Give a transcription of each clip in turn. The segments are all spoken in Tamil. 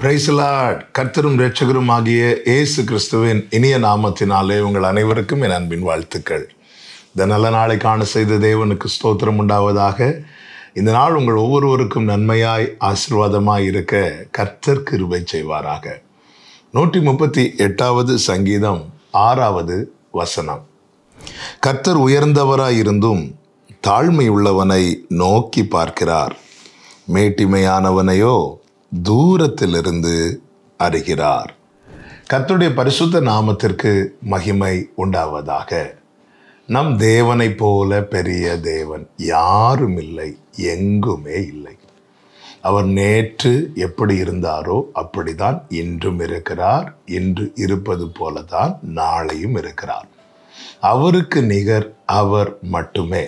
Praise the Lord. கர்த்தரும் இரட்சகரும் ஆகிய இயேசு கிறிஸ்துவின் இனிய நாமத்தினாலே உங்கள் அனைவருக்கும் என் அன்பின் வாழ்த்துக்கள். இந்த நல்ல நாளை காண செய்த தேவனுக்கு ஸ்தோத்திரம் உண்டாவதாக. இந்த நாள் உங்கள் ஒவ்வொருவருக்கும் நன்மையாய் ஆசீர்வாதமாய் இருக்க கர்த்தர் கிருபை செய்வாராக. 138வது சங்கீதம் 6வது வசனம். கர்த்தர் உயர்ந்தவராய் இருந்தும் தாழ்மை உள்ளவனை நோக்கி பார்க்கிறார், மேட்டிமையானவனையோ தூரத்திலிருந்து அறிகிறார். கர்த்தருடைய பரிசுத்த நாமத்திற்கு மகிமை உண்டாவதாக. நம் தேவனை போல பெரிய தேவன் யாரும் இல்லை, எங்குமே இல்லை. அவர் நேற்று எப்படி இருந்தாரோ அப்படிதான் இன்றும் இருக்கிறார். இன்று இருப்பது போலதான் நாளையும் இருக்கிறார். அவருக்கு நிகர் அவர் மட்டுமே.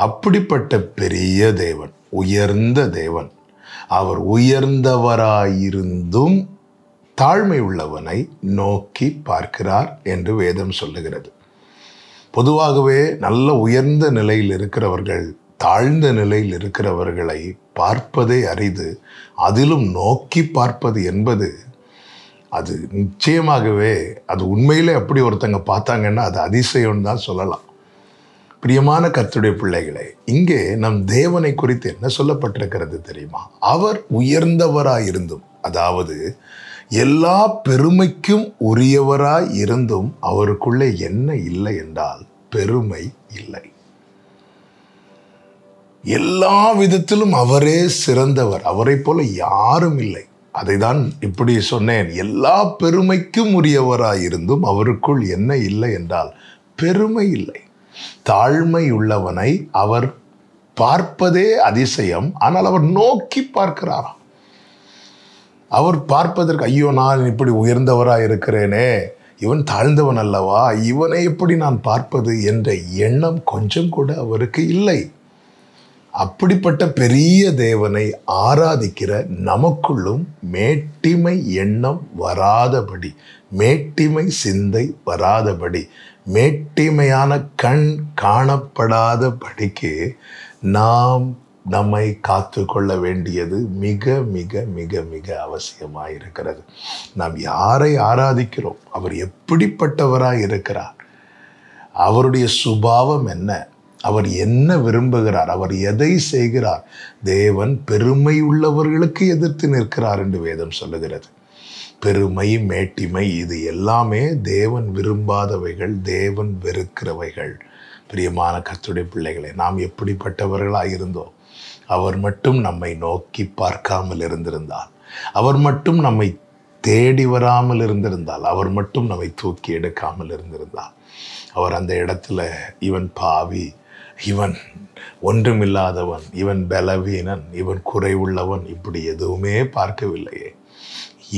அப்படிப்பட்ட பெரிய தேவன், உயர்ந்த தேவன், அவர் உயர்ந்தவராயிருந்தும் தாழ்மை உள்ளவனை நோக்கி பார்க்கிறார் என்று வேதம் சொல்லுகிறது. பொதுவாகவே நல்ல உயர்ந்த நிலையில் இருக்கிறவர்கள் தாழ்ந்த நிலையில் இருக்கிறவர்களை பார்ப்பதே அரிது. அதிலும் நோக்கி பார்ப்பது என்பது அது நிச்சயமாகவே அது உண்மையிலே அப்படி ஒருத்தங்க பார்த்தாங்கன்னா அது அதிசயம்னு தான் சொல்லலாம். பிரியமான கர்த்தருடைய பிள்ளைகளே, இங்கே நம் தேவனை குறித்து என்ன சொல்லப்பட்டிருக்கிறது தெரியுமா? அவர் உயர்ந்தவராயிருந்தும், அதாவது எல்லா பெருமைக்கும் உரியவராய் இருந்தும் அவருக்குள்ளே என்ன இல்லை என்றால் பெருமை இல்லை. எல்லா விதத்திலும் அவரே சிறந்தவர், அவரை போல யாரும் இல்லை. அதை தான் இப்படி சொன்னேன். எல்லா பெருமைக்கும் உரியவராயிருந்தும் அவருக்குள் என்ன இல்லை என்றால் பெருமை இல்லை. தாழ்மை உள்ளவனை அவர் பார்ப்பதே அதிசயம். ஆனால் அவர் நோக்கி பார்க்கிறாராம். அவர் பார்ப்பதற்கு, ஐயோ நான் இப்படி உயர்ந்தவராக இருக்கிறேனே, இவன் தாழ்ந்தவன் அல்லவா, இவனை எப்படி நான் பார்ப்பது என்ற எண்ணம் கொஞ்சம் கூட அவருக்கு இல்லை. அப்படிப்பட்ட பெரிய தேவனை ஆராதிக்கிற நமக்குள்ளும் மேட்டிமை எண்ணம் வராதபடி, மேட்டிமை சிந்தை வராதபடி, மேட்டிமையான கண் காணப்படாதபடிக்கு நாம் நம்மை காத்து கொள்ள வேண்டியது மிக மிக மிக மிக அவசியமாக இருக்கிறது. நாம் யாரை ஆராதிக்கிறோம், அவர் எப்படிப்பட்டவராய் இருக்கிறார், அவருடைய சுபாவம் என்ன, அவர் என்ன விரும்புகிறார், அவர் எதை செய்கிறார். தேவன் பெருமை உள்ளவர்களுக்கு எதிர்த்து நிற்கிறார் என்று வேதம் சொல்லுகிறது. பெருமை, மேட்டிமை இது எல்லாமே தேவன் விரும்பாதவைகள், தேவன் வெறுக்கிறவைகள். பிரியமான கர்த்தருடைய பிள்ளைகளே, நாம் எப்படிப்பட்டவர்களாக இருந்தோம், அவர் மட்டும் நம்மை நோக்கி பார்க்காமல் இருந்திருந்தால், அவர் மட்டும் நம்மை தேடி வராமல் இருந்திருந்தால், அவர் மட்டும் நம்மை தூக்கி எடுக்காமல் இருந்திருந்தால், அவர் அந்த இடத்துல இவன் பாவி, இவன் ஒன்றுமில்லாதவன், இவன் பலவீனன், இவன் குறைவுள்ளவன், இப்படி எதுவுமே பார்க்கவில்லையே.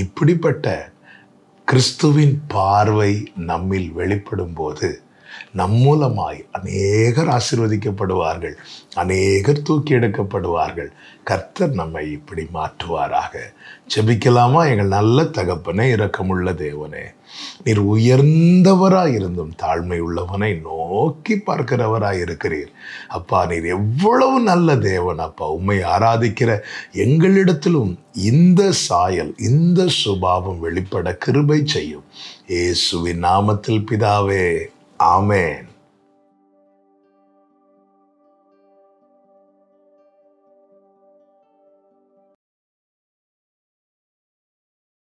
இப்படிப்பட்ட கிறிஸ்துவின் பார்வை நம்மில் வெளிப்படும் போது நம் மூலமாய் அநேகர் ஆசீர்வதிக்கப்படுவார்கள், அநேகர் தூக்கி எடுக்கப்படுவார்கள். கர்த்தர் நம்மை இப்படி மாற்றுவாராக. ஜெபிக்கலாமா? எங்கள் நல்ல தகப்பனே, இரக்கமுள்ள தேவனே, நீர் உயர்ந்தவராய் இருந்தும் தாழ்மை உள்ளவனை நோக்கி பார்க்கிறவராய் இருக்கிறீர். அப்பா, நீர் எவ்வளவு நல்ல தேவன் அப்பா. உம்மை ஆராதிக்கிற எங்களிடத்திலும் இந்த சாயல், இந்த சுபாவம் வெளிப்பட கிருபை செய்யும். இயேசுவின் நாமத்தில் பிதாவே, ஆமென்.